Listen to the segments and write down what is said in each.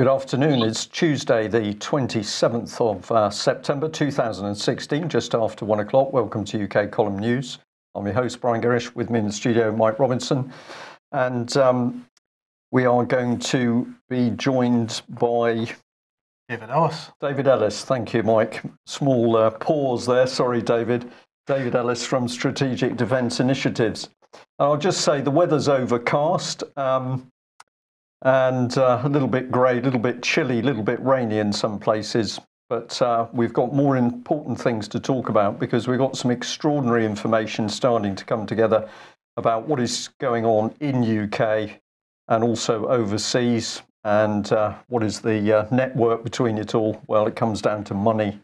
Good afternoon. It's Tuesday, the 27th of September 2016, just after 1 o'clock. Welcome to UK Column News. I'm your host, Brian Gerrish. With me in the studio, Mike Robinson. And we are going to be joined by David Ellis. David Ellis. Thank you, Mike. Small pause there. Sorry, David. David Ellis from Strategic Defence Initiatives. I'll just say the weather's overcast. And a little bit grey, a little bit chilly, a little bit rainy in some places. But we've got more important things to talk about because we've got some extraordinary information starting to come together about what is going on in UK and also overseas. And what is the network between it all? Well, it comes down to money.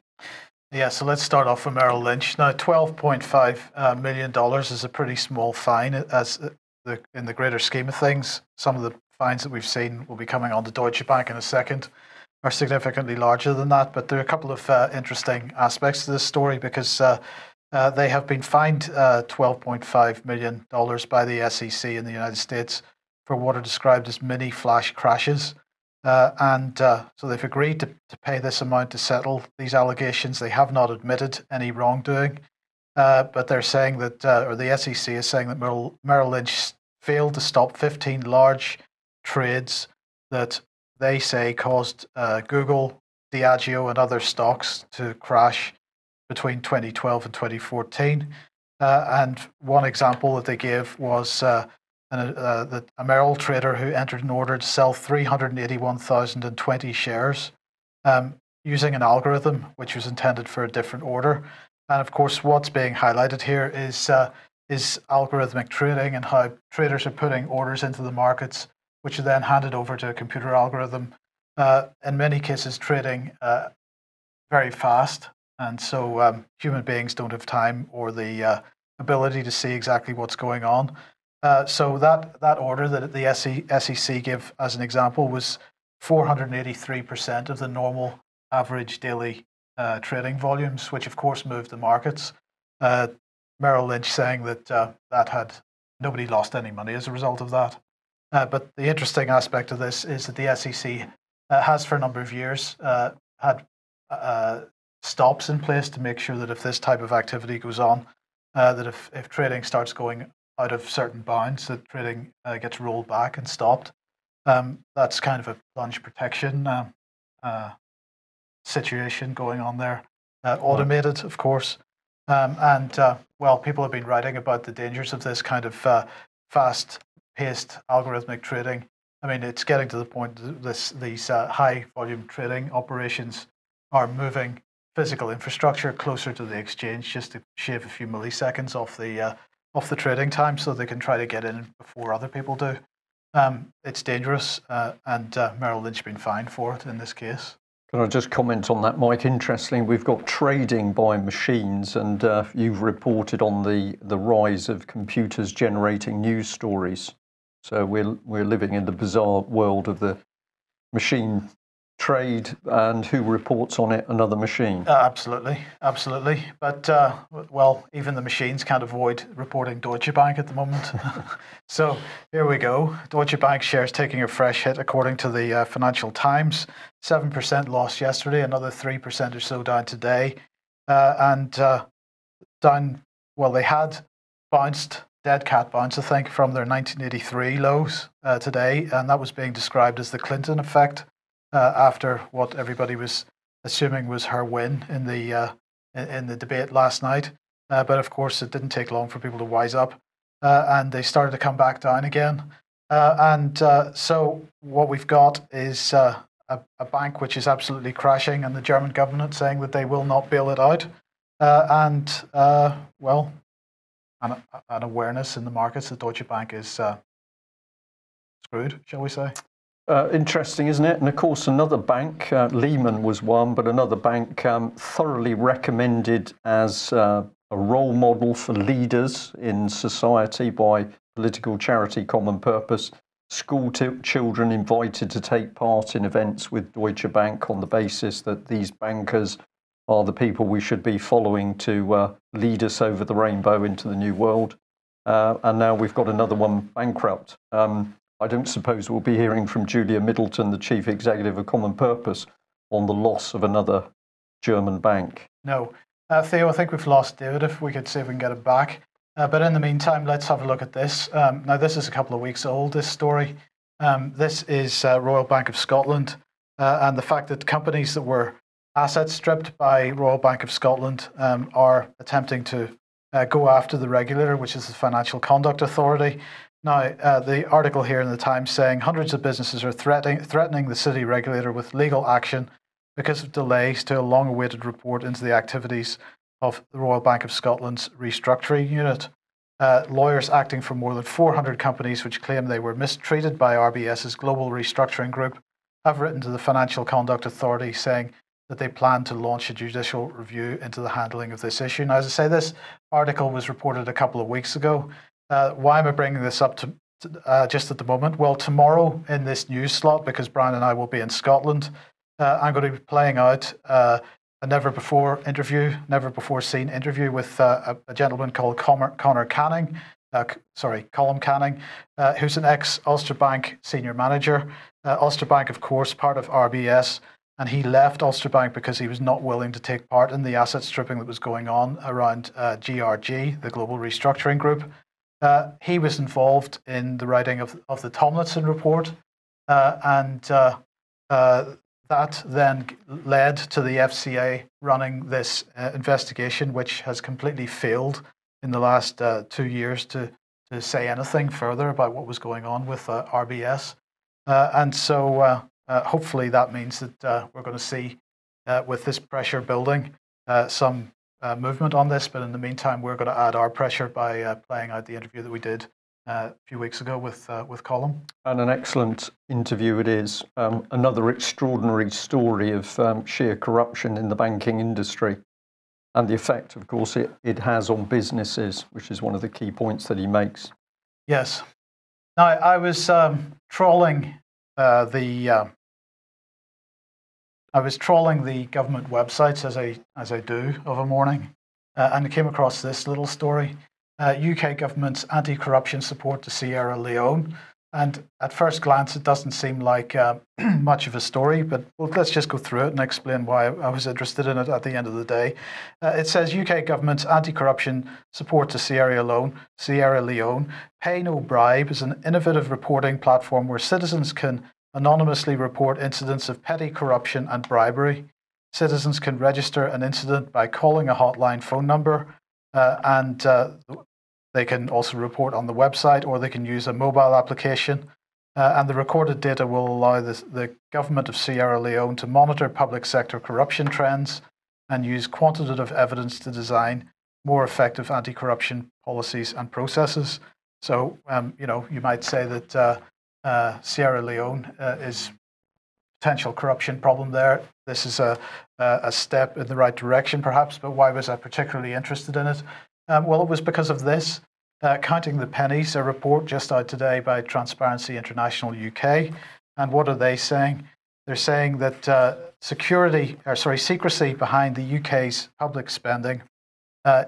Yeah, so let's start off with Merrill Lynch. Now, $12.5 million is a pretty small fine in the greater scheme of things. Some of the fines that we've seen will be coming on to Deutsche Bank in a second are significantly larger than that. But there are a couple of interesting aspects to this story because they have been fined $12.5 million by the SEC in the United States for what are described as mini flash crashes. So they've agreed to pay this amount to settle these allegations. They have not admitted any wrongdoing, but they're saying that, or the SEC is saying that Merrill Lynch failed to stop 15 large trades that they say caused Google, Diageo, and other stocks to crash between 2012 and 2014. And one example that they gave was a Merrill trader who entered an order to sell 381,020 shares using an algorithm which was intended for a different order. And of course, what's being highlighted here is algorithmic trading and how traders are putting orders into the markets which are then handed over to a computer algorithm, in many cases trading very fast. And so human beings don't have time or the ability to see exactly what's going on. So that order that the SEC gave as an example was 483% of the normal average daily trading volumes, which of course moved the markets. Merrill Lynch saying that nobody lost any money as a result of that. But the interesting aspect of this is that the SEC has for a number of years had stops in place to make sure that if this type of activity goes on, that if trading starts going out of certain bounds, that trading gets rolled back and stopped. That's kind of a plunge protection situation going on there. Automated, of course. Well, people have been writing about the dangers of this kind of fast-paced algorithmic trading. I mean, it's getting to the point that these high-volume trading operations are moving physical infrastructure closer to the exchange just to shave a few milliseconds off the trading time so they can try to get in before other people do. It's dangerous, and Merrill Lynch been fined for it in this case. Can I just comment on that, Mike? Interestingly, we've got trading by machines, and you've reported on the rise of computers generating news stories. So we're living in the bizarre world of the machine trade, and who reports on it? Another machine. Absolutely. But well, even the machines can't avoid reporting Deutsche Bank at the moment. So here we go. Deutsche Bank shares taking a fresh hit, according to the Financial Times. 7% lost yesterday, another 3% or so down today, and down. Well, they had bounced. Dead cat bounce, I think, from their 1983 lows today, and that was being described as the Clinton effect after what everybody was assuming was her win in the debate last night. But of course, it didn't take long for people to wise up, and they started to come back down again. So what we've got is a bank which is absolutely crashing, and the German government saying that they will not bail it out, well. An awareness in the markets that Deutsche Bank is screwed, shall we say? Interesting, isn't it? And of course, another bank, Lehman was one, but another bank thoroughly recommended as a role model for leaders in society by political charity Common Purpose. School children invited to take part in events with Deutsche Bank on the basis that these bankers are the people we should be following to lead us over the rainbow into the new world. And now we've got another one bankrupt. I don't suppose we'll be hearing from Julia Middleton, the Chief Executive of Common Purpose, on the loss of another German bank. No. Theo, I think we've lost David, if we could see if we can get it back. But in the meantime, let's have a look at this. Now, this is a couple of weeks old, this story. This is Royal Bank of Scotland, and the fact that companies that were asset stripped by Royal Bank of Scotland are attempting to go after the regulator, which is the Financial Conduct Authority. Now, the article here in the Times saying hundreds of businesses are threatening the city regulator with legal action because of delays to a long-awaited report into the activities of the Royal Bank of Scotland's restructuring unit. Lawyers acting for more than 400 companies which claim they were mistreated by RBS's global restructuring group have written to the Financial Conduct Authority saying that they plan to launch a judicial review into the handling of this issue. Now, as I say, this article was reported a couple of weeks ago. Why am I bringing this up just at the moment? Well, tomorrow in this news slot, because Brian and I will be in Scotland, I'm going to be playing out a never before seen interview with a gentleman called Colm Canning, who's an ex-Ulster Bank senior manager. Ulster Bank, of course, part of RBS, and he left Ulster Bank because he was not willing to take part in the asset stripping that was going on around GRG, the Global Restructuring Group. He was involved in the writing of the Tomlinson report, and that then led to the FCA running this investigation, which has completely failed in the last 2 years to say anything further about what was going on with RBS. And so hopefully that means that we're going to see, with this pressure building, some movement on this. But in the meantime, we're going to add our pressure by playing out the interview that we did a few weeks ago with Colm. And an excellent interview it is. Another extraordinary story of sheer corruption in the banking industry and the effect, of course, it has on businesses, which is one of the key points that he makes. Yes. Now, I was trawling the government websites as I do of a morning, and I came across this little story. UK government's anti-corruption support to Sierra Leone. And at first glance, it doesn't seem like much of a story, but let's just go through it and explain why I was interested in it at the end of the day. It says UK government's anti-corruption support to Sierra Leone, Pay No Bribe is an innovative reporting platform where citizens can anonymously report incidents of petty corruption and bribery. Citizens can register an incident by calling a hotline phone number, and they can also report on the website, or they can use a mobile application. And the recorded data will allow the government of Sierra Leone to monitor public sector corruption trends and use quantitative evidence to design more effective anti-corruption policies and processes. So, you might say that Sierra Leone is potential corruption problem there. This is a step in the right direction, perhaps, but why was I particularly interested in it? Well, it was because of this. Counting the Pennies, a report just out today by Transparency International UK. And what are they saying? They're saying that secrecy behind the UK's public spending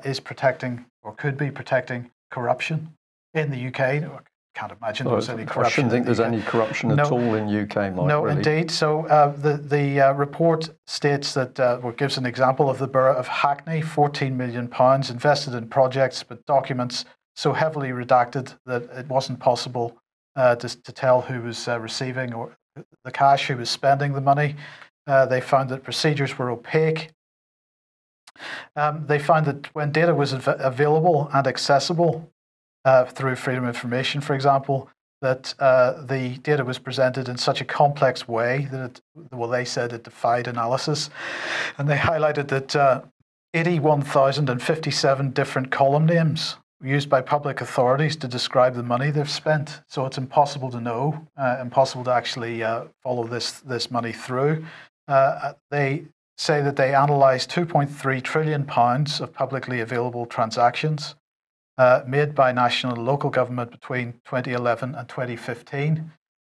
is protecting, or could be protecting, corruption in the UK. I can't imagine there's any corruption. I shouldn't think there's any corruption at all in UK, Mike. No, really. Indeed. So the report states that, gives an example of the borough of Hackney, £14 million invested in projects, but documents so heavily redacted that it wasn't possible to tell who was receiving or the cash, who was spending the money. They found that procedures were opaque. They found that when data was available and accessible through Freedom of Information, for example, that the data was presented in such a complex way that they said it defied analysis. And they highlighted that 81,057 different column names used by public authorities to describe the money they've spent. So it's impossible to know, impossible to actually follow this money through. They say that they analysed £2.3 trillion of publicly available transactions made by national and local government between 2011 and 2015.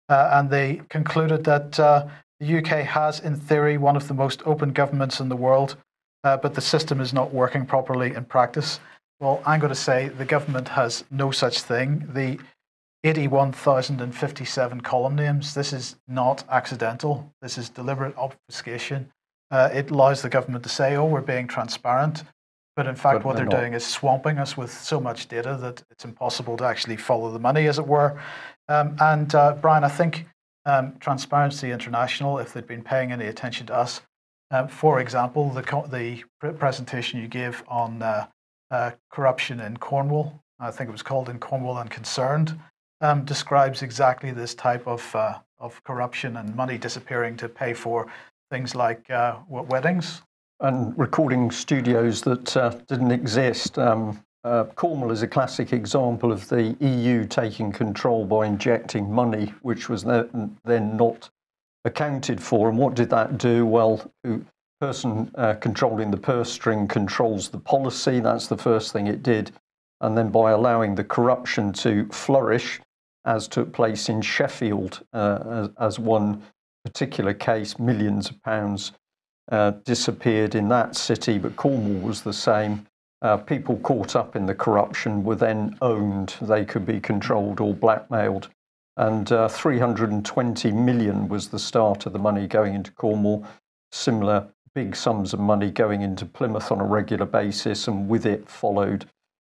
And they concluded that the UK has, in theory, one of the most open governments in the world, but the system is not working properly in practice. Well, I'm going to say the government has no such thing. The 81,057 column names. This is not accidental. This is deliberate obfuscation. It allows the government to say, oh, we're being transparent. But in fact, what they're doing is swamping us with so much data that it's impossible to actually follow the money, as it were. Brian, I think Transparency International, if they'd been paying any attention to us, for example, the presentation you gave on corruption in Cornwall, I think it was called In Cornwall Unconcerned, describes exactly this type of corruption and money disappearing to pay for things like weddings. And recording studios that didn't exist. Cornwall is a classic example of the EU taking control by injecting money, which was then not accounted for. And what did that do? Well, the person controlling the purse string controls the policy. That's the first thing it did. And then by allowing the corruption to flourish, as took place in Sheffield, as one particular case, millions of pounds disappeared in that city, but Cornwall was the same. People caught up in the corruption were then owned. They could be controlled or blackmailed. And 320 million was the start of the money going into Cornwall. Similar big sums of money going into Plymouth on a regular basis, and with it followed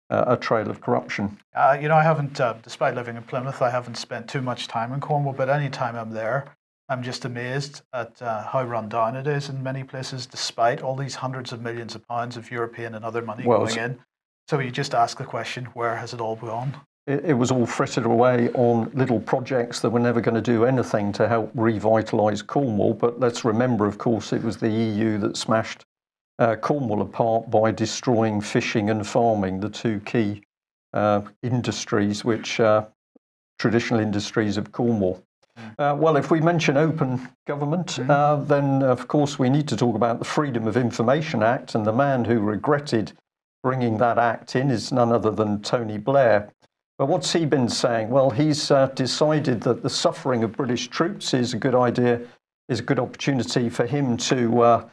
a trail of corruption. I haven't, despite living in Plymouth, I haven't spent too much time in Cornwall, but any time I'm there, I'm just amazed at how run down it is in many places, despite all these hundreds of millions of pounds of European and other money going in. So you just ask the question, where has it all gone? It was all frittered away on little projects that were never going to do anything to help revitalise Cornwall. But let's remember, of course, it was the EU that smashed Cornwall apart by destroying fishing and farming, the two key industries, which traditional industries of Cornwall. Well, if we mention open government, then of course we need to talk about the Freedom of Information Act, and the man who regretted bringing that act in is none other than Tony Blair. But what's he been saying? Well, he's decided that the suffering of British troops is a good idea, is a good opportunity for him to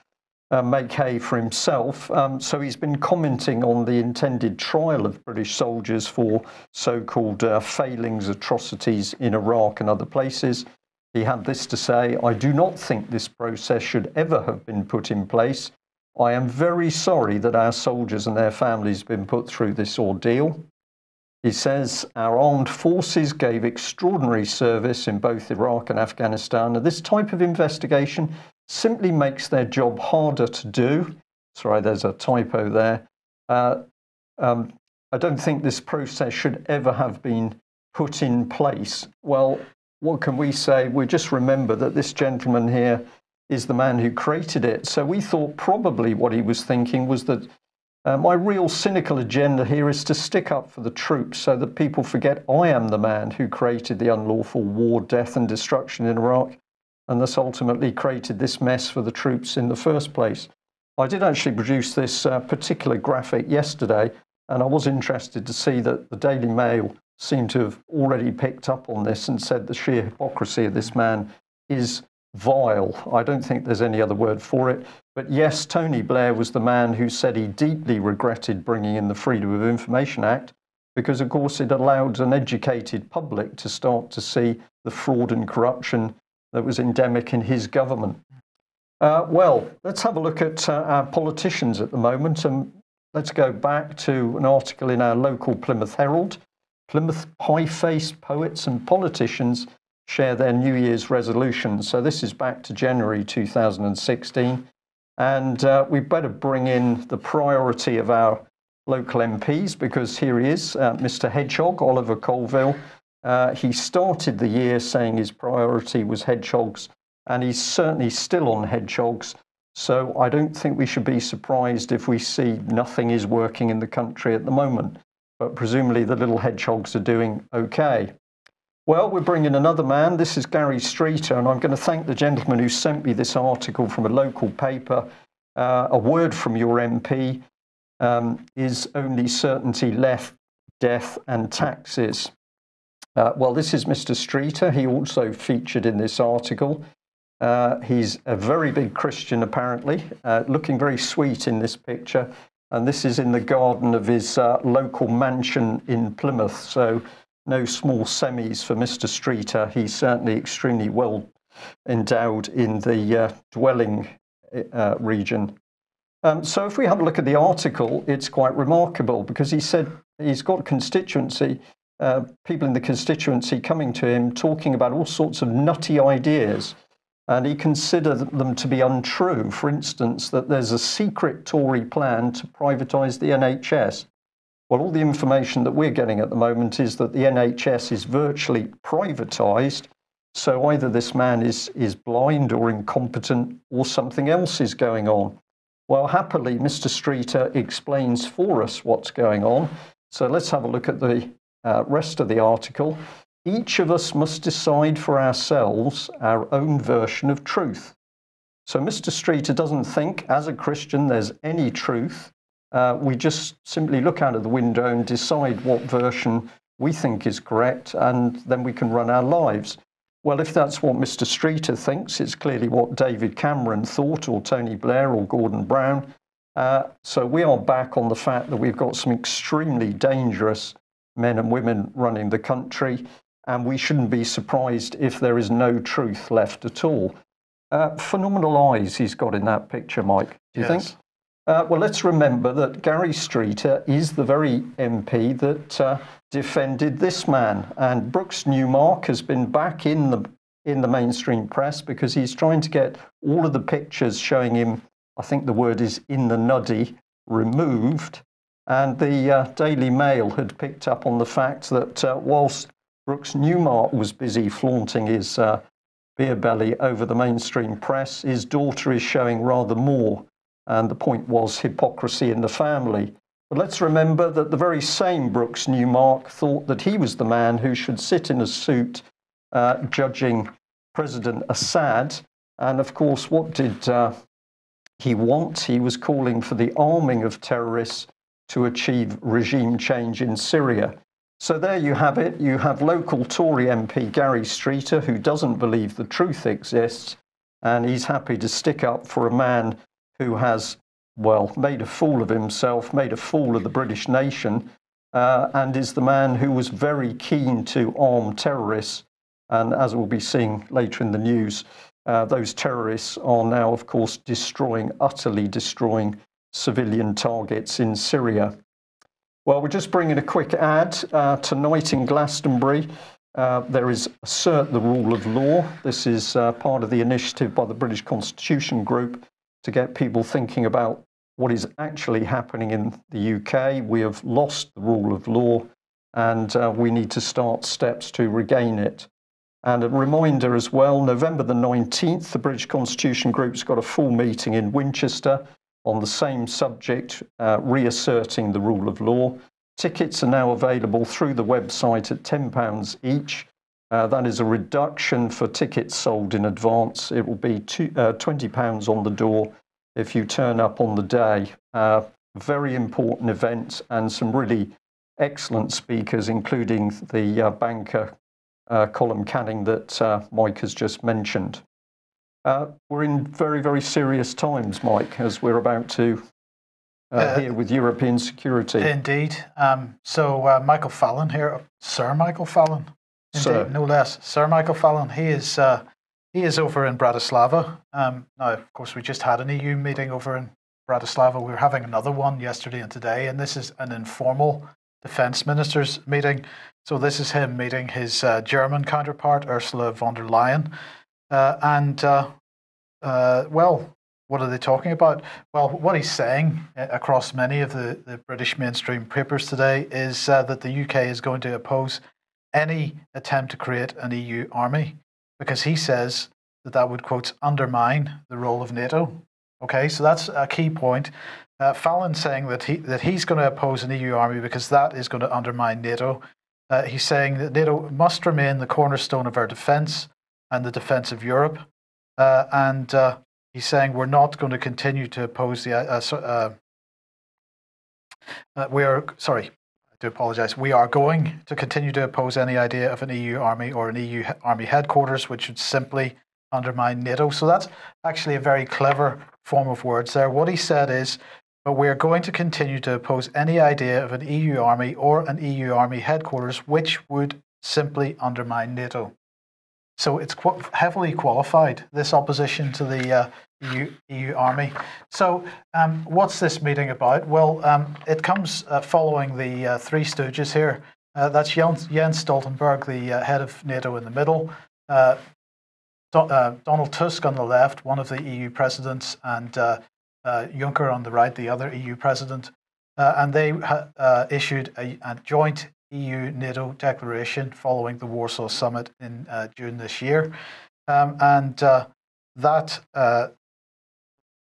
make hay for himself. So he's been commenting on the intended trial of British soldiers for so-called failings, atrocities in Iraq and other places. He had this to say: "I do not think this process should ever have been put in place. I am very sorry that our soldiers and their families have been put through this ordeal." He says, "Our armed forces gave extraordinary service in both Iraq and Afghanistan, and this type of investigation simply makes their job harder to do." Sorry, there's a typo there. I don't think this process should ever have been put in place. Well, what can we say? We just remember that this gentleman here is the man who created it. So we thought probably what he was thinking was that my real cynical agenda here is to stick up for the troops so that people forget I am the man who created the unlawful war, death and destruction in Iraq, and thus ultimately created this mess for the troops in the first place. I did actually produce this particular graphic yesterday, and I was interested to see that the Daily Mail seemed to have already picked up on this and said the sheer hypocrisy of this man is vile. I don't think there's any other word for it. But yes, Tony Blair was the man who said he deeply regretted bringing in the Freedom of Information Act because, of course, it allowed an educated public to start to see the fraud and corruption that was endemic in his government. Well, let's have a look at our politicians at the moment, and let's go back to an article in our local Plymouth Herald. Plymouth high-faced poets and politicians share their New Year's resolutions. So this is back to January 2016. And we better bring in the priority of our local MPs, because here he is, Mr. Hedgehog, Oliver Colville. He started the year saying his priority was hedgehogs, and he's certainly still on hedgehogs. So I don't think we should be surprised if we see nothing is working in the country at the moment. But presumably the little hedgehogs are doing okay. Well, we're bringing another man. This is Gary Streeter, and I'm going to thank the gentleman who sent me this article from a local paper. A word from your MP is only certainty left, death and taxes. Well, this is Mr. Streeter. He also featured in this article. He's a very big Christian, apparently, looking very sweet in this picture. And this is in the garden of his local mansion in Plymouth. So no small semis for Mr. Streeter. He's certainly extremely well endowed in the dwelling region. So if we have a look at the article, it's quite remarkable because he said he's got constituency, people in the constituency coming to him talking about all sorts of nutty ideas, and he considered them to be untrue. For instance, that there's a secret Tory plan to privatise the NHS. Well, all the information that we're getting at the moment is that the NHS is virtually privatised. So either this man is blind or incompetent or something else is going on. Well, happily, Mr. Streeter explains for us what's going on. So let's have a look at the rest of the article. Each of us must decide for ourselves our own version of truth. So Mr. Streeter doesn't think, as a Christian, there's any truth. We just simply look out of the window and decide what version we think is correct, and then we can run our lives. Well, if that's what Mr. Streeter thinks, it's clearly what David Cameron thought, or Tony Blair, or Gordon Brown. So we are back on the fact that we've got some extremely dangerous men and women running the country, and we shouldn't be surprised if there is no truth left at all. Phenomenal eyes he's got in that picture, Mike, do you think? Well, let's remember that Gary Streeter is the very MP that defended this man, and Brooks Newmark has been back in the mainstream press because he's trying to get all of the pictures showing him, I think the word is in the nuddy, removed. And the Daily Mail had picked up on the fact that whilst Brooks Newmark was busy flaunting his beer belly over the mainstream press, his daughter is showing rather more. And the point was hypocrisy in the family. But let's remember that the very same Brooks Newmark thought that he was the man who should sit in a suit judging President Assad. And of course, what did he want? He was calling for the arming of terrorists to achieve regime change in Syria. So there you have it. You have local Tory MP Gary Streeter, who doesn't believe the truth exists, and he's happy to stick up for a man who has, well, made a fool of himself, made a fool of the British nation, and is the man who was very keen to arm terrorists. And as we'll be seeing later in the news, those terrorists are now, of course, utterly destroying civilian targets in Syria. Well, we're just bringing a quick ad. Tonight in Glastonbury, there is Assert the Rule of Law. This is part of the initiative by the British Constitution Group to get people thinking about what is actually happening in the UK. We have lost the rule of law, and we need to start steps to regain it. And a reminder as well, November the 19th, the British Constitution Group's got a full meeting in Winchester on the same subject, reasserting the rule of law. Tickets are now available through the website at £10 each. That is a reduction for tickets sold in advance. It will be £20 on the door if you turn up on the day. Very important event, and some really excellent speakers, including the banker Colm Canning that Mike has just mentioned. We're in very, very serious times, Mike, as we're about to hear with European security. Indeed. So Michael Fallon here, Sir Michael Fallon. Indeed, no less. Sir Michael Fallon, he is over in Bratislava. Now, of course, we just had an EU meeting over in Bratislava. We were having another one yesterday and today, and this is an informal defence ministers meeting. So this is him meeting his German counterpart, Ursula von der Leyen. Well, what are they talking about? Well, what he's saying across many of the British mainstream papers today is that the UK is going to oppose any attempt to create an EU army, because he says that would, quote, undermine the role of NATO. Okay, so that's a key point. Fallon saying that he's going to oppose an EU army because that is going to undermine NATO. He's saying that NATO must remain the cornerstone of our defence and the defence of Europe. And he's saying we're not going to continue to oppose the... We are going to continue to oppose any idea of an EU army or an EU army headquarters, which would simply undermine NATO. So that's actually a very clever form of words there. What he said is but we are going to continue to oppose any idea of an EU army or an EU army headquarters, which would simply undermine NATO. So it's heavily qualified, this opposition to the EU army. So what's this meeting about? Well, it comes following the Three Stooges here. That's Jens Stoltenberg, the head of NATO in the middle, Donald Tusk on the left, one of the EU presidents, and Juncker on the right, the other EU president. And they issued a joint EU-NATO declaration following the Warsaw Summit in June this year. That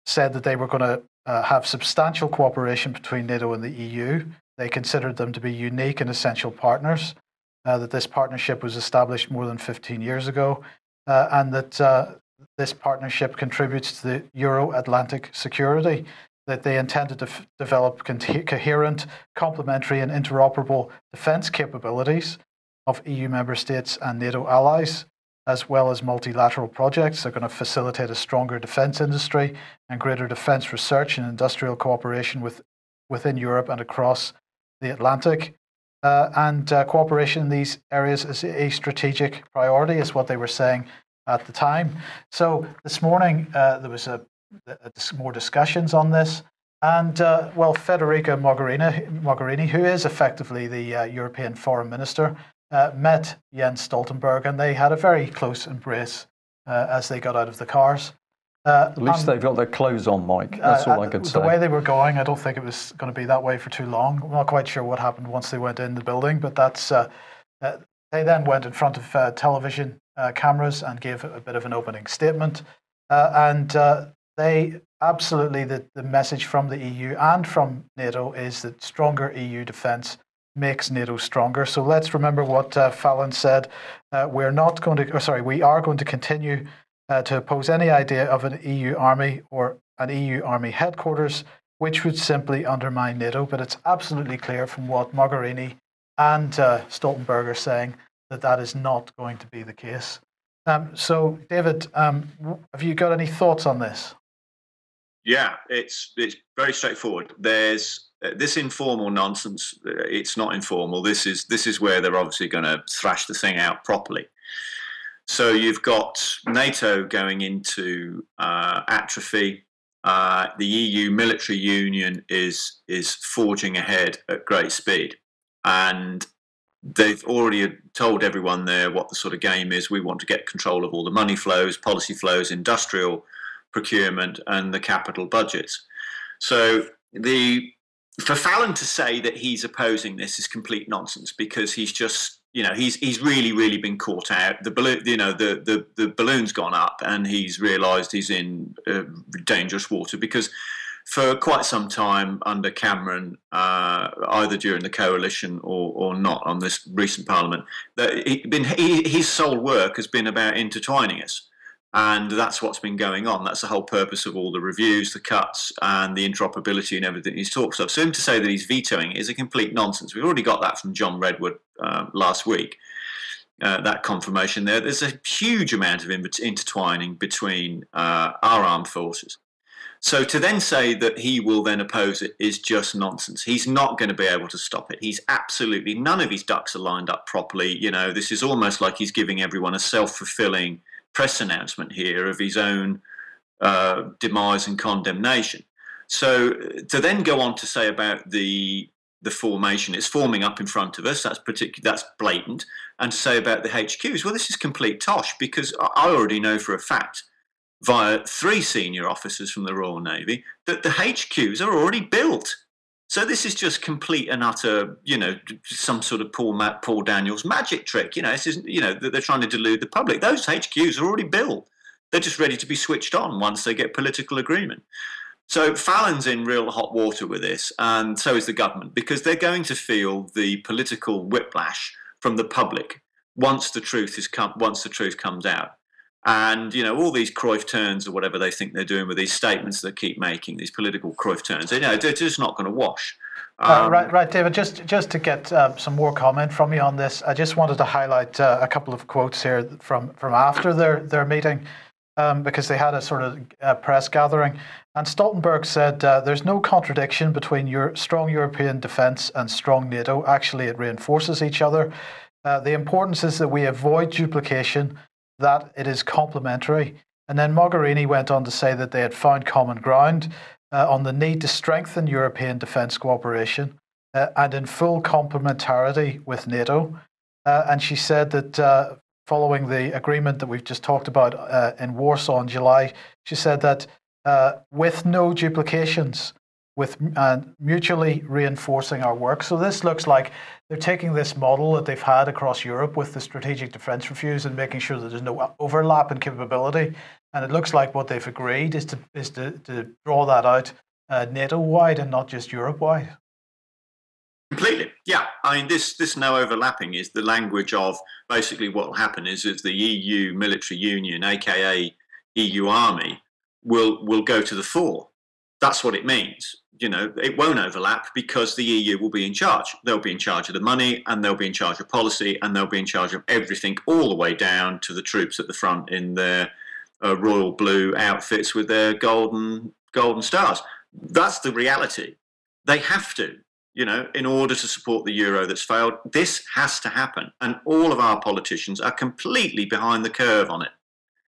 said that they were going to have substantial cooperation between NATO and the EU. They considered them to be unique and essential partners, that this partnership was established more than 15 years ago, and that this partnership contributes to the Euro-Atlantic security, that they intended to develop coherent, complementary and interoperable defence capabilities of EU member states and NATO allies, as well as multilateral projects. They're going to facilitate a stronger defence industry and greater defence research and industrial cooperation within Europe and across the Atlantic. Cooperation in these areas is a strategic priority, is what they were saying at the time. So this morning there was more discussions on this, and Federica Mogherini, who is effectively the European Foreign Minister, met Jens Stoltenberg, and they had a very close embrace as they got out of the cars. At least they've got their clothes on, Mike. That's all I could say. The way they were going, I don't think it was going to be that way for too long. I'm not quite sure what happened once they went in the building, but that's. They then went in front of television cameras and gave a bit of an opening statement. They absolutely, the message from the EU and from NATO is that stronger EU defence makes NATO stronger. So let's remember what Fallon said. We are going to continue to oppose any idea of an EU army or an EU army headquarters, which would simply undermine NATO. But it's absolutely clear from what Mogherini and Stoltenberg are saying that is not going to be the case. So, David, have you got any thoughts on this? Yeah, it's very straightforward. There's this informal nonsense. It's not informal. This is where they're obviously going to thrash the thing out properly. So you've got NATO going into atrophy. The EU military union is forging ahead at great speed, and they've already told everyone there what the sort of game is. We want to get control of all the money flows, policy flows, industrial procurement, and the capital budgets. So for Fallon to say that he's opposing this is complete nonsense, because he's just, he's really been caught out. The balloon, the balloon's gone up, and he's realised he's in dangerous water, because for quite some time under Cameron, either during the coalition or not on this recent parliament, that his sole work has been about intertwining us. And that's what's been going on. That's the whole purpose of all the reviews, the cuts, and the interoperability and everything he's talks of. So him to say that he's vetoing it is a complete nonsense. We've already got that from John Redwood last week, that confirmation there. There's a huge amount of intertwining between our armed forces. So to then say that he will then oppose it is just nonsense. He's not going to be able to stop it. He's absolutely, none of his ducks are lined up properly. This is almost like he's giving everyone a self-fulfilling press announcement here of his own demise and condemnation. So to then go on to say about the formation, it's forming up in front of us, that's blatant, and to say about the HQs, well, this is complete tosh, because I already know for a fact via 3 senior officers from the Royal Navy that the HQs are already built. So this is just complete and utter, some sort of Paul Daniels magic trick. This isn't, they're trying to delude the public. Those HQs are already built. They're just ready to be switched on once they get political agreement. So Fallon's in real hot water with this, and so is the government, because they're going to feel the political whiplash from the public once the truth comes out. And, all these Cruyff turns or whatever they think they're doing with these statements they keep making, these political Cruyff turns, they're just not going to wash. Right, David, just to get some more comment from you on this, I just wanted to highlight a couple of quotes here from after their meeting. because they had a sort of press gathering. And Stoltenberg said there's no contradiction between your strong European defence and strong NATO. Actually, it reinforces each other. The importance is that we avoid duplication, that it is complementary. And then Mogherini went on to say that they had found common ground on the need to strengthen European defence cooperation and in full complementarity with NATO. And she said that following the agreement that we've just talked about in Warsaw in July, she said that with no duplications, with mutually reinforcing our work. So this looks like they're taking this model that they've had across Europe with the strategic defence reviews and making sure that there's no overlap in capability. And it looks like what they've agreed is to draw that out NATO-wide and not just Europe-wide. Completely, yeah. I mean, this no overlapping is the language of basically what will happen is the EU military union, aka EU army, will go to the fore. That's what it means. You know, it won't overlap because the EU will be in charge. They'll be in charge of the money, and they'll be in charge of policy, and they'll be in charge of everything, all the way down to the troops at the front in their royal blue outfits with their golden stars. That's the reality. They have to. You know, in order to support the euro that's failed, this has to happen. And all of our politicians are completely behind the curve on it.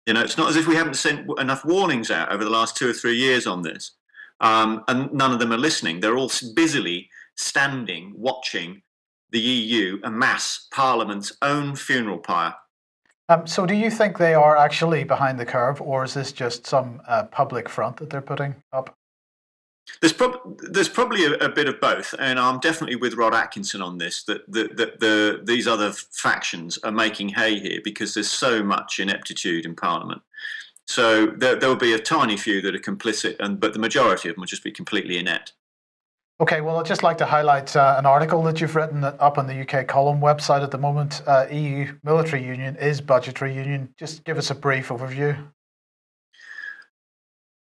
You know, it's not as if we haven't sent enough warnings out over the last 2 or 3 years on this. And none of them are listening. They're all busily standing, watching the EU amass Parliament's own funeral pyre. So do you think they are actually behind the curve, or is this just some public front that they're putting up? There's probably a bit of both, and I'm definitely with Rod Atkinson on this, that these other factions are making hay here because there's so much ineptitude in Parliament. So there'll be a tiny few that are complicit, but the majority of them will just be completely inept. Okay, well, I'd just like to highlight an article that you've written up on the UK Column website at the moment. EU military union is budgetary union. Just give us a brief overview.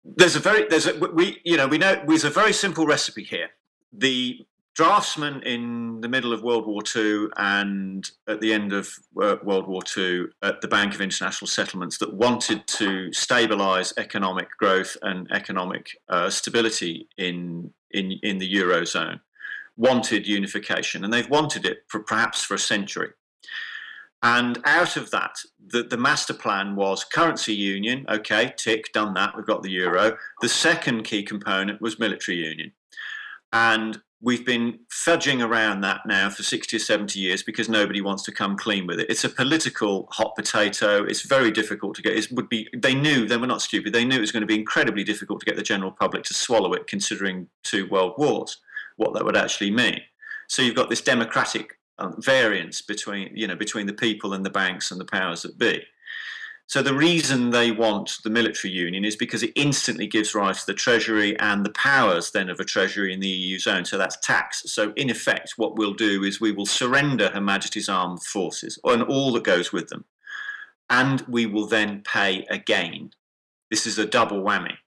There's a very simple recipe here. The draftsman in the middle of World War II and at the end of World War II at the Bank of International Settlements that wanted to stabilise economic growth and economic stability in the Eurozone wanted unification, and they've wanted it perhaps for a century. And out of that, the master plan was currency union. Okay, tick, done that. We've got the euro. The second key component was military union. And we've been fudging around that now for 60 or 70 years because nobody wants to come clean with it. It's a political hot potato. It's very difficult to get. They knew, they were not stupid. They knew it was going to be incredibly difficult to get the general public to swallow it, considering 2 world wars, what that would actually mean. So you've got this democratic variance between the people and the banks and the powers that be. So the reason they want the military union is because it instantly gives rise to the Treasury and the powers then of a Treasury in the EU zone. So that's tax. So in effect, what we'll do is we will surrender Her Majesty's armed forces and all that goes with them. And we will then pay again. This is a double whammy.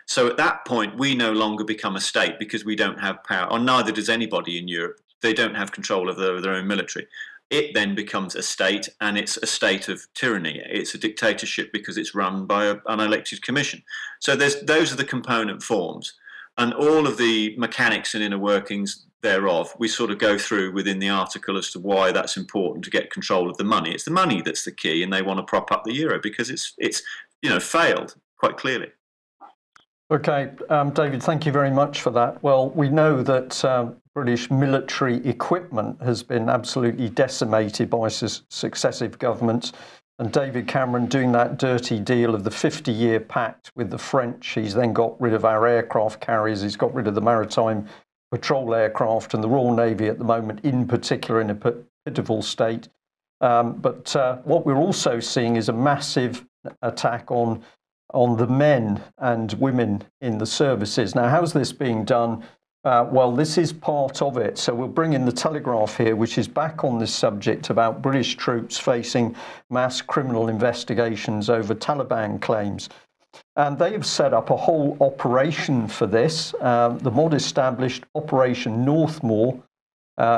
So at that point, we no longer become a state because we don't have power, or neither does anybody in Europe. They don't have control of their own military. It then becomes a state, and it's a state of tyranny. It's a dictatorship because it's run by an unelected commission. So those are the component forms. And all of the mechanics and inner workings thereof, we sort of go through within the article as to why that's important to get control of the money. It's the money that's the key, and they want to prop up the euro because it's failed quite clearly. Okay, David, thank you very much for that. Well, we know that British military equipment has been absolutely decimated by successive governments. And David Cameron doing that dirty deal of the 50-year pact with the French. He's then got rid of our aircraft carriers. He's got rid of the maritime patrol aircraft and the Royal Navy at the moment, in particular, in a pitiful state. But what we're also seeing is a massive attack on the men and women in the services. Now, how's this being done? Well, this is part of it. So we'll bring in the Telegraph here, which is back on this subject about British troops facing mass criminal investigations over Taliban claims. And they have set up a whole operation for this. The mod established Operation Northmoor,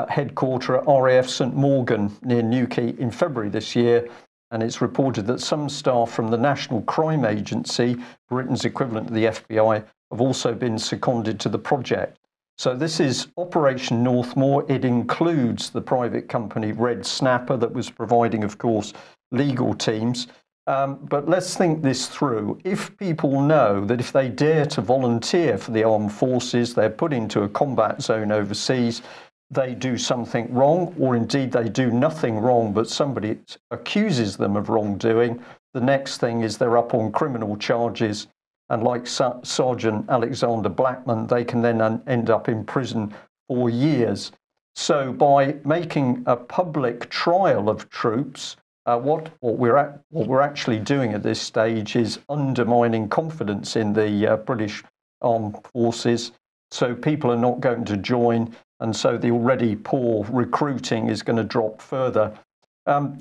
headquarter at RAF St Mawgan near Newquay in February this year. and it's reported that some staff from the National Crime Agency, Britain's equivalent to the FBI, have also been seconded to the project. So this is Operation Northmoor. It includes the private company Red Snapper that was providing, of course, legal teams. But let's think this through. If people know that if they dare to volunteer for the armed forces, they're put into a combat zone overseas, they do something wrong, or indeed they do nothing wrong, but somebody accuses them of wrongdoing, the next thing is they're up on criminal charges. And like Sergeant Alexander Blackman, they can then end up in prison for years. So by making a public trial of troops, what we're actually doing at this stage is undermining confidence in the British armed forces. So people are not going to join, and so the already poor recruiting is going to drop further.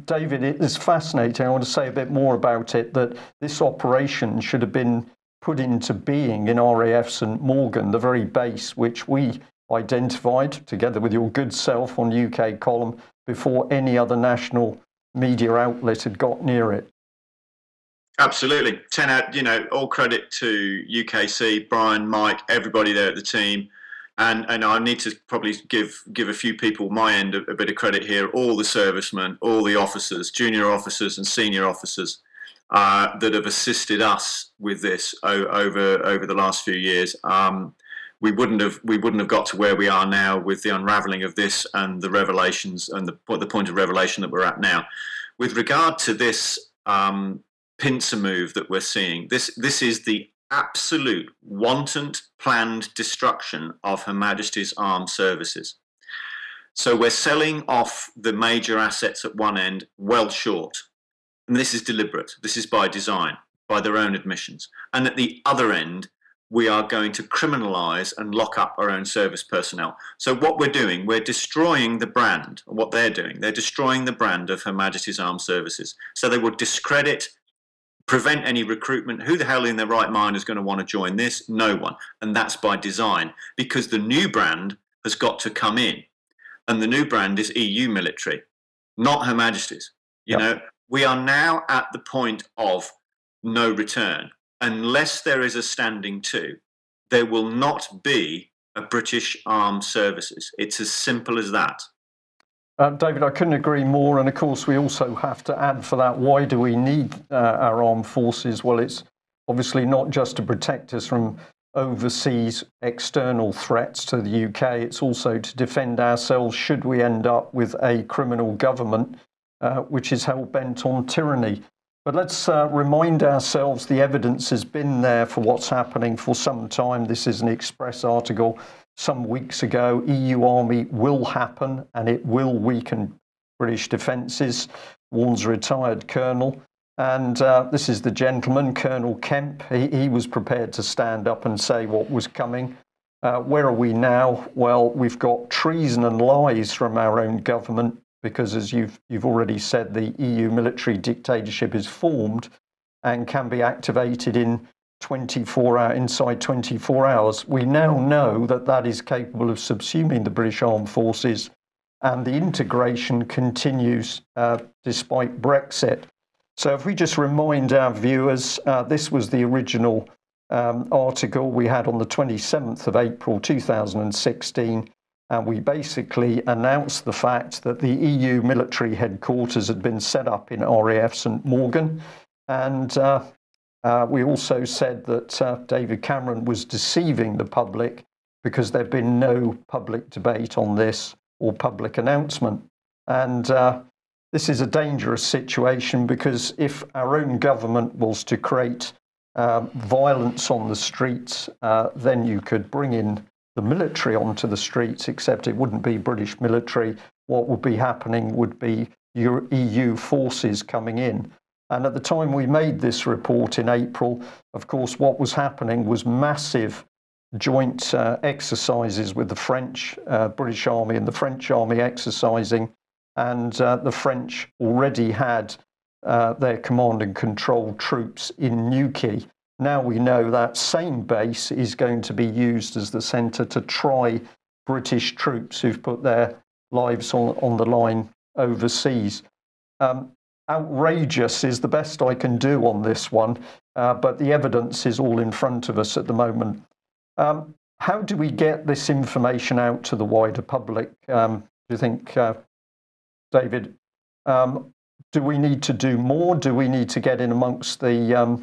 David, it is fascinating. I want to say a bit more about it, that this operation should have been put into being in RAF St Mawgan, the very base which we identified together with your good self on UK Column before any other national media outlet had got near it. Absolutely. 10 out, all credit to UKC, Brian, Mike, everybody there at the team. And I need to probably give a few people my end a bit of credit here, all the servicemen, all the officers, junior officers and senior officers that have assisted us with this over the last few years. We wouldn't have got to where we are now with the unravelling of this and the revelations and the point of revelation that we're at now. With regard to this pincer move that we're seeing, this is the absolute wanton planned destruction of Her Majesty's armed services. So we're selling off the major assets at one end well short. And this is deliberate. This is by design, by their own admissions. And at the other end, we are going to criminalise and lock up our own service personnel. So what we're doing, we're destroying the brand. What they're doing, they're destroying the brand of Her Majesty's Armed Services. So they will discredit, prevent any recruitment. Who the hell in their right mind is going to want to join this? No one. And that's by design, because the new brand has got to come in. And the new brand is EU military, not Her Majesty's. You know, we are now at the point of no return. Unless there is a standing to, there will not be a British armed services. It's as simple as that. David, I couldn't agree more. And of course, we also have to add for that, why do we need our armed forces? Well, it's obviously not just to protect us from overseas external threats to the UK. It's also to defend ourselves should we end up with a criminal government which is hell-bent on tyranny. But let's remind ourselves the evidence has been there for what's happening for some time. This is an Express article some weeks ago. EU army will happen and it will weaken British defences, warns a retired colonel. And this is the gentleman, Colonel Kemp. He was prepared to stand up and say what was coming. Where are we now? Well, we've got treason and lies from our own government, because as you've already said, the EU military dictatorship is formed and can be activated in inside 24 hours. We now know that that is capable of subsuming the British Armed Forces, and the integration continues despite Brexit. So if we just remind our viewers, this was the original article we had on the 27th of April 2016. And we basically announced the fact that the EU military headquarters had been set up in RAF St Mawgan. And we also said that David Cameron was deceiving the public because there'd been no public debate on this or public announcement. And this is a dangerous situation, because if our own government was to create violence on the streets, then you could bring in the military onto the streets, except it wouldn't be British military. What would be happening would be your EU forces coming in. And at the time we made this report in April, of course, what was happening was massive joint exercises with the French, British Army and the French Army exercising. And the French already had their command and control troops in Newquay. Now we know that same base is going to be used as the centre to try British troops who've put their lives on the line overseas. outrageous is the best I can do on this one, but the evidence is all in front of us at the moment. How do we get this information out to the wider public? Do you think, David, do we need to do more? Do we need to get in amongst the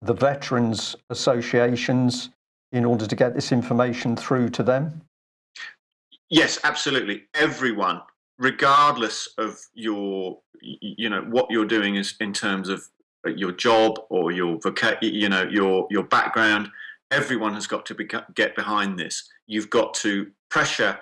veterans associations in order to get this information through to them? Yes, absolutely. Everyone, regardless of your, what you're doing is in terms of your job or your background, everyone has got to get behind this. You've got to pressure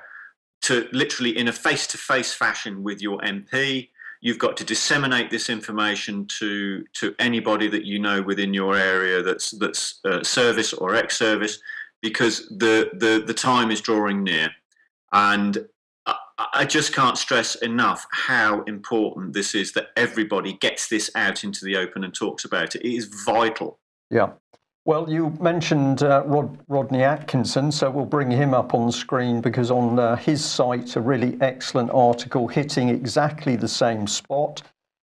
to literally in a face-to-face fashion with your MP. You've got to disseminate this information to anybody that you know within your area that's service or ex-service, because the time is drawing near. And I just can't stress enough how important this is, that everybody gets this out into the open and talks about it. It is vital. Yeah. Well, you mentioned Rodney Atkinson, so we'll bring him up on screen, because on his site, a really excellent article hitting exactly the same spot,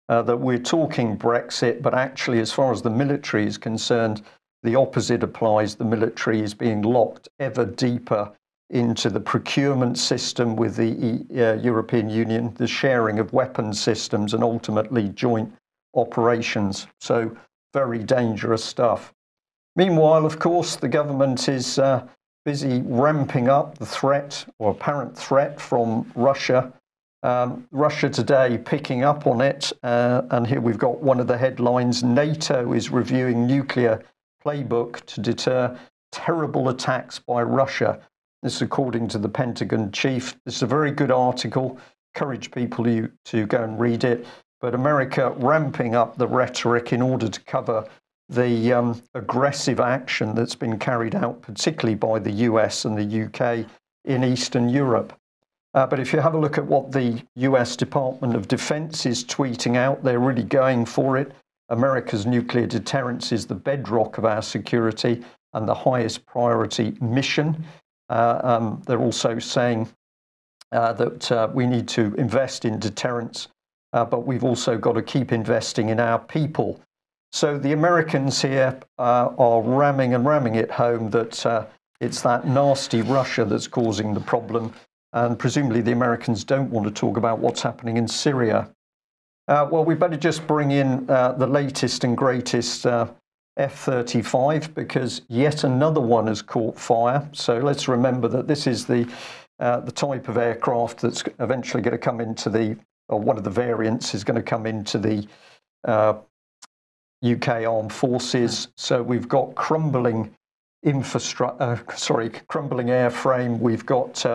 that we're talking Brexit, but actually, as far as the military is concerned, the opposite applies. The military is being locked ever deeper into the procurement system with the European Union, the sharing of weapons systems, and ultimately joint operations. So very dangerous stuff. Meanwhile, of course, the government is busy ramping up the threat, or apparent threat, from Russia. Russia Today picking up on it, and here we've got one of the headlines: NATO is reviewing nuclear playbook to deter terrible attacks by Russia. This is according to the Pentagon chief. This is a very good article. Encourage people to go and read it. But America ramping up the rhetoric in order to cover the aggressive action that's been carried out, particularly by the US and the UK in Eastern Europe. But if you have a look at what the US Department of Defense is tweeting out, they're really going for it. America's nuclear deterrence is the bedrock of our security and the highest priority mission. They're also saying that we need to invest in deterrence, but we've also got to keep investing in our people. So the Americans here are ramming it home that it's that nasty Russia that's causing the problem, and presumably the Americans don't want to talk about what's happening in Syria. Well, we better just bring in the latest and greatest F-35, because yet another one has caught fire. So let's remember that this is the type of aircraft that's eventually going to come into or one of the variants is going to come into the UK Armed Forces. So we've got crumbling crumbling airframe. We've got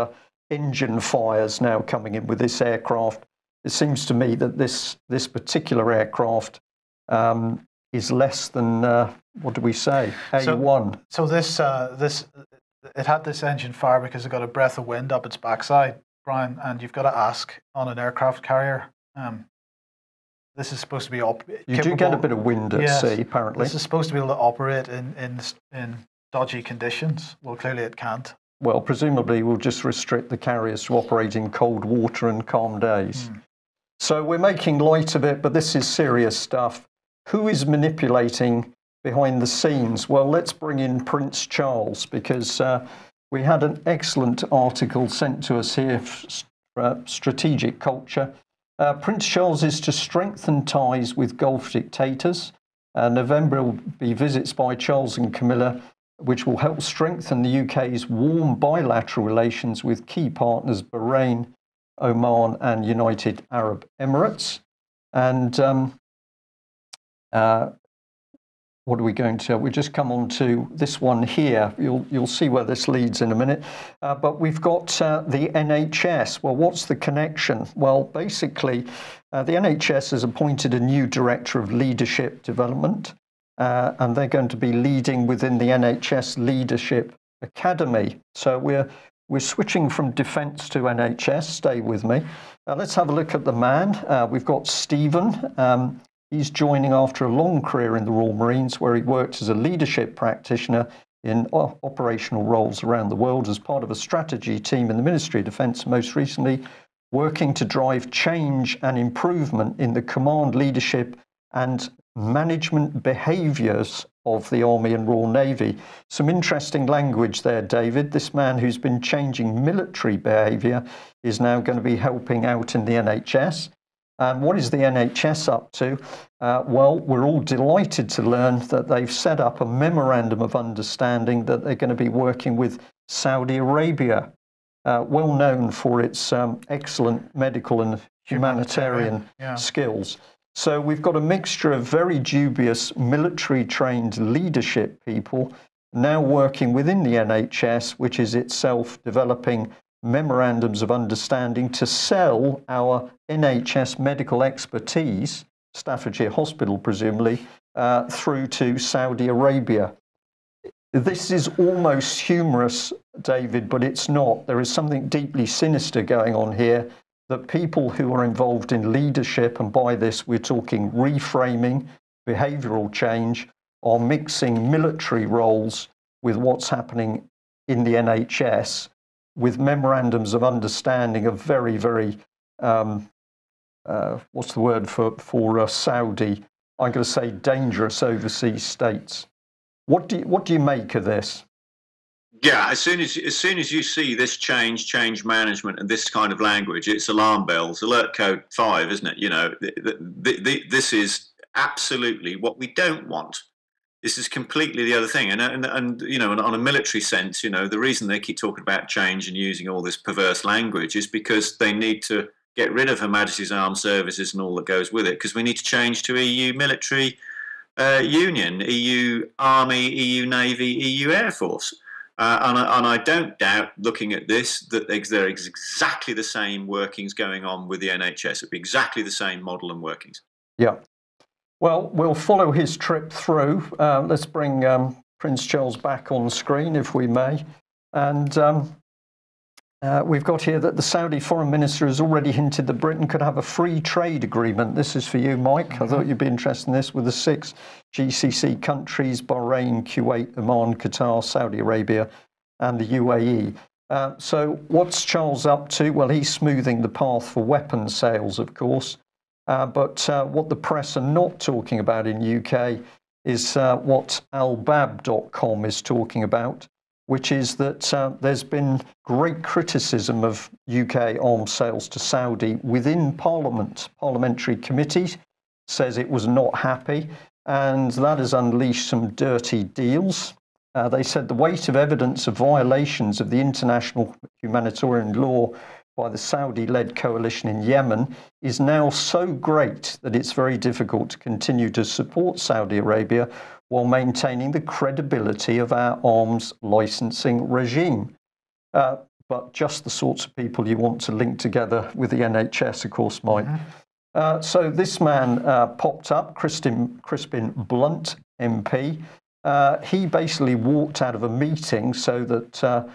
engine fires now coming in with this aircraft. It seems to me that this particular aircraft is less than, what do we say, A1. So this it had this engine fire because it got a breath of wind up its backside, Brian, and you've got to ask on an aircraft carrier, this is supposed to be You do get a bit of wind at sea, apparently. This is supposed to be able to operate in dodgy conditions. Well, clearly it can't. Well, presumably we'll just restrict the carriers to operate in cold water and calm days. So we're making light of it, but this is serious stuff. Who is manipulating behind the scenes? Well, let's bring in Prince Charles, because we had an excellent article sent to us here, Strategic Culture. Prince Charles is to strengthen ties with Gulf dictators. November will be visits by Charles and Camilla, which will help strengthen the UK's warm bilateral relations with key partners Bahrain, Oman and United Arab Emirates. And what are we going to? We just come on to this one here. You'll see where this leads in a minute. But we've got the NHS. Well, what's the connection? Well, basically, the NHS has appointed a new director of leadership development, and they're going to be leading within the NHS Leadership Academy. So we're switching from defence to NHS. Stay with me. Let's have a look at the man. We've got Stephen. He's joining after a long career in the Royal Marines, where he worked as a leadership practitioner in operational roles around the world as part of a strategy team in the Ministry of Defence, most recently working to drive change and improvement in the command, leadership and management behaviours of the Army and Royal Navy. Some interesting language there, David. This man who's been changing military behaviour is now going to be helping out in the NHS. And what is the NHS up to? Well, we're all delighted to learn that they've set up a memorandum of understanding that they're going to be working with Saudi Arabia, well known for its excellent medical and humanitarian skills. So we've got a mixture of very dubious military-trained leadership people now working within the NHS, which is itself developing memorandums of understanding to sell our NHS medical expertise, Staffordshire Hospital presumably, through to Saudi Arabia. This is almost humorous, David, but it's not. There is something deeply sinister going on here, that people who are involved in leadership, and by this we're talking reframing, behavioural change, are mixing military roles with what's happening in the NHS, with memorandums of understanding of very, very, what's the word for Saudi? I'm going to say dangerous overseas states. What do you make of this? Yeah, as soon as you see this change management and this kind of language, it's alarm bells, alert code 5, isn't it? You know, this is absolutely what we don't want. This is completely the other thing. And you know, on a military sense, you know, the reason they keep talking about change and using all this perverse language is because they need to get rid of Her Majesty's Armed Services and all that goes with it, because we need to change to EU military union, EU Army, EU Navy, EU Air Force. And I don't doubt, looking at this, that there is exactly the same workings going on with the NHS. It'd be exactly the same model and workings. Yeah. Well, we'll follow his trip through. Let's bring Prince Charles back on screen, if we may. And we've got here that the Saudi Foreign Minister has already hinted that Britain could have a free trade agreement. This is for you, Mike. Mm-hmm. I thought you'd be interested in this, with the 6 GCC countries: Bahrain, Kuwait, Oman, Qatar, Saudi Arabia, and the UAE. So what's Charles up to? Well, he's smoothing the path for weapons sales, of course. But what the press are not talking about in UK is what albab.com is talking about, which is that there's been great criticism of UK arms sales to Saudi within Parliament. Parliamentary committee says it was not happy, and that has unleashed some dirty deals. They said the weight of evidence of violations of the international humanitarian law by the Saudi-led coalition in Yemen is now so great that it's very difficult to continue to support Saudi Arabia while maintaining the credibility of our arms licensing regime. But just the sorts of people you want to link together with the NHS, of course, Mike. Mm-hmm. So this man popped up, Crispin Blunt, MP. He basically walked out of a meeting so that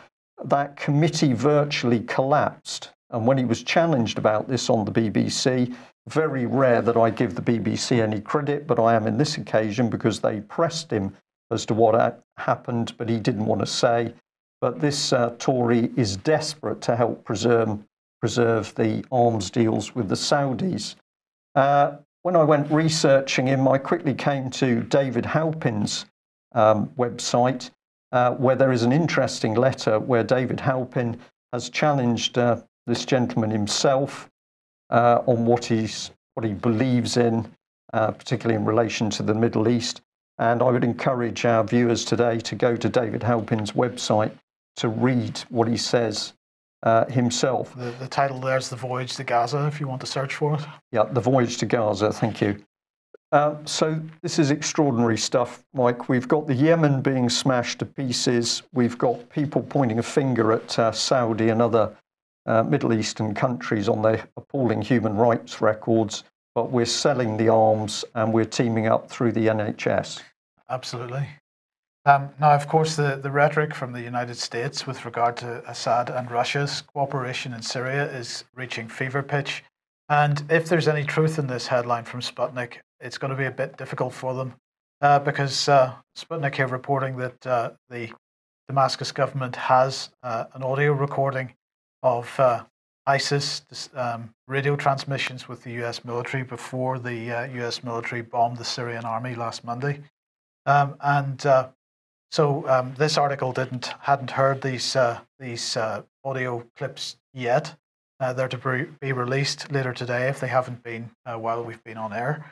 that committee virtually collapsed. And when he was challenged about this on the BBC, very rare that I give the BBC any credit, but I am in this occasion, because they pressed him as to what happened, but he didn't want to say. But this Tory is desperate to help preserve the arms deals with the Saudis. When I went researching him, I quickly came to David Halpin's website, where there is an interesting letter where David Halpin has challenged this gentleman himself on what he believes in, particularly in relation to the Middle East. And I would encourage our viewers today to go to David Halpin's website to read what he says himself. The title there is The Voyage to Gaza, if you want to search for it. Yeah, The Voyage to Gaza, thank you. So this is extraordinary stuff, Mike. We've got the Yemen being smashed to pieces. We've got people pointing a finger at Saudi and other Middle Eastern countries on their appalling human rights records, but we're selling the arms and we're teaming up through the NHS. Absolutely. Now, of course, the rhetoric from the United States with regard to Assad and Russia's cooperation in Syria is reaching fever pitch. And if there's any truth in this headline from Sputnik, it's going to be a bit difficult for them because Sputnik here reporting that the Damascus government has an audio recording of ISIS radio transmissions with the US military before the US military bombed the Syrian army last Monday. So this article hadn't heard these audio clips yet. They're to be released later today if they haven't been while we've been on air.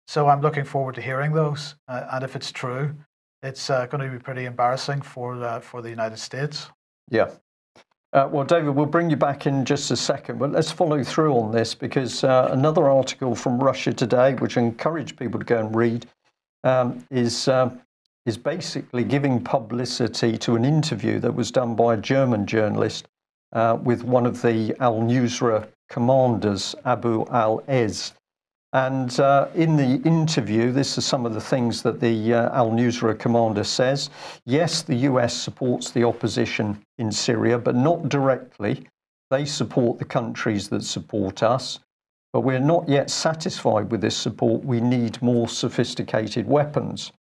So I'm looking forward to hearing those. And if it's true, it's going to be pretty embarrassing for the United States. Yeah. Well, David, we'll bring you back in just a second, but let's follow through on this because another article from Russia Today, which I encourage people to go and read, is basically giving publicity to an interview that was done by a German journalist with one of the al-Nusra commanders, Abu al-Ezz. And in the interview, this is some of the things that the al-Nusra commander says. Yes, the US supports the opposition in Syria, but not directly. They support the countries that support us. But we're not yet satisfied with this support. We need more sophisticated weapons.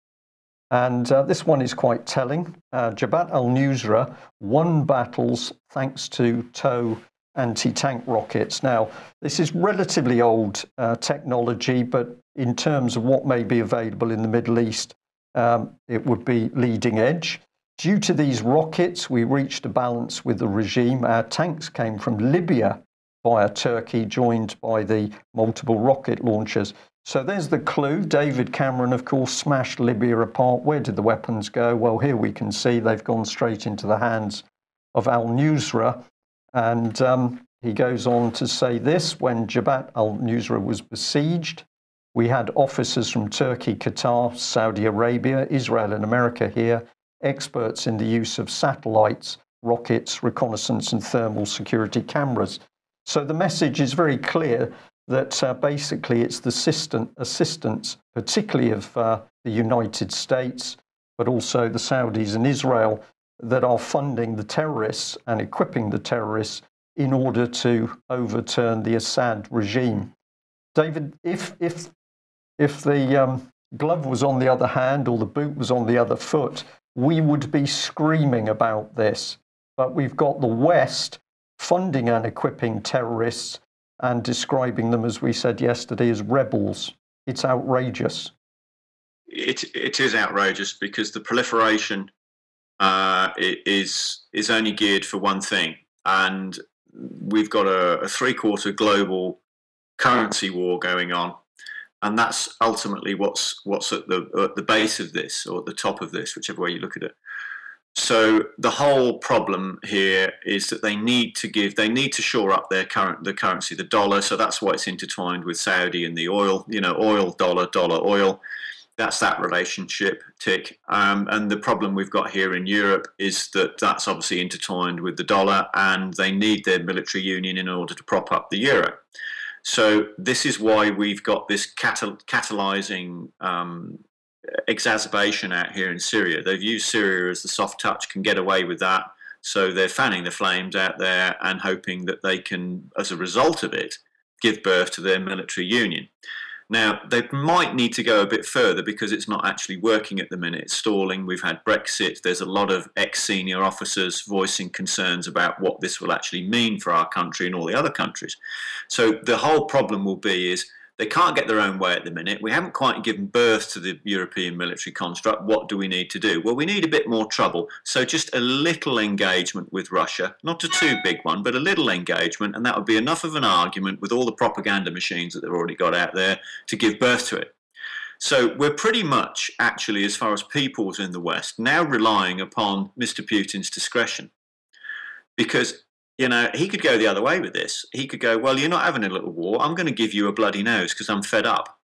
And this one is quite telling. Jabhat al-Nusra won battles thanks to TOW anti-tank rockets. Now, this is relatively old technology, but in terms of what may be available in the Middle East, it would be leading edge. Due to these rockets, we reached a balance with the regime. Our tanks came from Libya via Turkey, joined by the multiple rocket launchers. So there's the clue. David Cameron, of course, smashed Libya apart. Where did the weapons go? Well, here we can see they've gone straight into the hands of al-Nusra. And he goes on to say this: when Jabhat al-Nusra was besieged, we had officers from Turkey, Qatar, Saudi Arabia, Israel and America here, experts in the use of satellites, rockets, reconnaissance and thermal security cameras. So the message is very clear that basically it's the assistance, particularly of the United States, but also the Saudis and Israel, that are funding the terrorists and equipping the terrorists in order to overturn the Assad regime. David, if the glove was on the other hand or the boot was on the other foot, we would be screaming about this. But we've got the West funding and equipping terrorists and describing them, as we said yesterday, as rebels. It's outrageous. It is outrageous because the proliferation is only geared for one thing, and we've got a three-quarter global currency war going on, and that's ultimately what's at the base of this, or at the top of this, whichever way you look at it. So the whole problem here is that they need to shore up the currency, the dollar. So that's why it's intertwined with Saudi and the oil. Oil, dollar, oil. That's that relationship tick. And the problem we've got here in Europe is that that's obviously intertwined with the dollar, and they need their military union in order to prop up the euro. So this is why we've got this catalyzing exacerbation out here in Syria. They've used Syria as the soft touch, can get away with that. So they're fanning the flames out there and hoping that they can, as a result of it, give birth to their military union. Now, they might need to go a bit further because it's not actually working at the minute. It's stalling. We've had Brexit. There's a lot of ex-senior officers voicing concerns about what this will actually mean for our country and all the other countries. So the whole problem will be is they can't get their own way at the minute. We haven't quite given birth to the European military construct. What do we need to do? Well, we need a bit more trouble. So just a little engagement with Russia, not a too big one, but a little engagement, and that would be enough of an argument with all the propaganda machines that they've already got out there to give birth to it. So we're pretty much, actually, as far as peoples in the West, now relying upon Mr. Putin's discretion. Because he could go the other way with this. He could go, well, you're not having a little war. I'm going to give you a bloody nose because I'm fed up.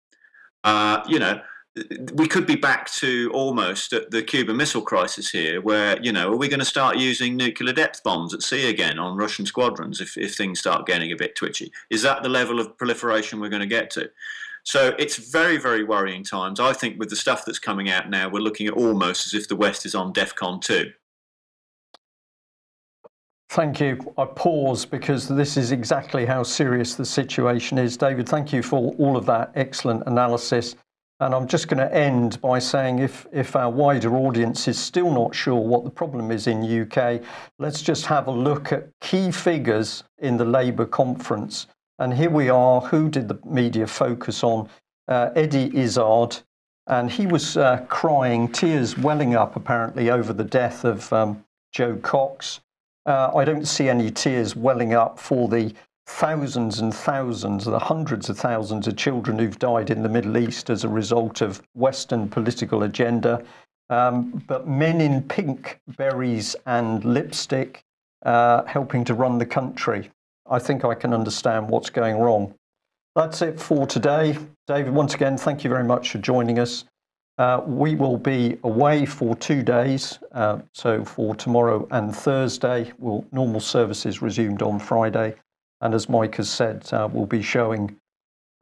We could be back to almost at the Cuban Missile Crisis here where, are we going to start using nuclear depth bombs at sea again on Russian squadrons if things start getting a bit twitchy? Is that the level of proliferation we're going to get to? So it's very, very worrying times. I think with the stuff that's coming out now, we're looking at almost as if the West is on DEFCON 2. Thank you. I pause because this is exactly how serious the situation is. David, thank you for all of that excellent analysis. And I'm just going to end by saying if our wider audience is still not sure what the problem is in UK, let's just have a look at key figures in the Labour conference. And here we are. Who did the media focus on? Eddie Izzard. And he was crying, tears welling up apparently over the death of Joe Cox. I don't see any tears welling up for the thousands and thousands, the hundreds of thousands of children who've died in the Middle East as a result of Western political agenda. But men in pink berries and lipstick helping to run the country. I think I can understand what's going wrong. That's it for today. David, once again, thank you very much for joining us. We will be away for 2 days. So for tomorrow and Thursday, normal services resumed on Friday. And as Mike has said, we'll be showing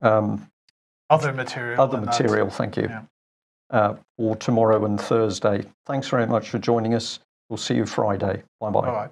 other material. Thank you. Yeah. For tomorrow and Thursday. Thanks very much for joining us. We'll see you Friday. Bye-bye. All right.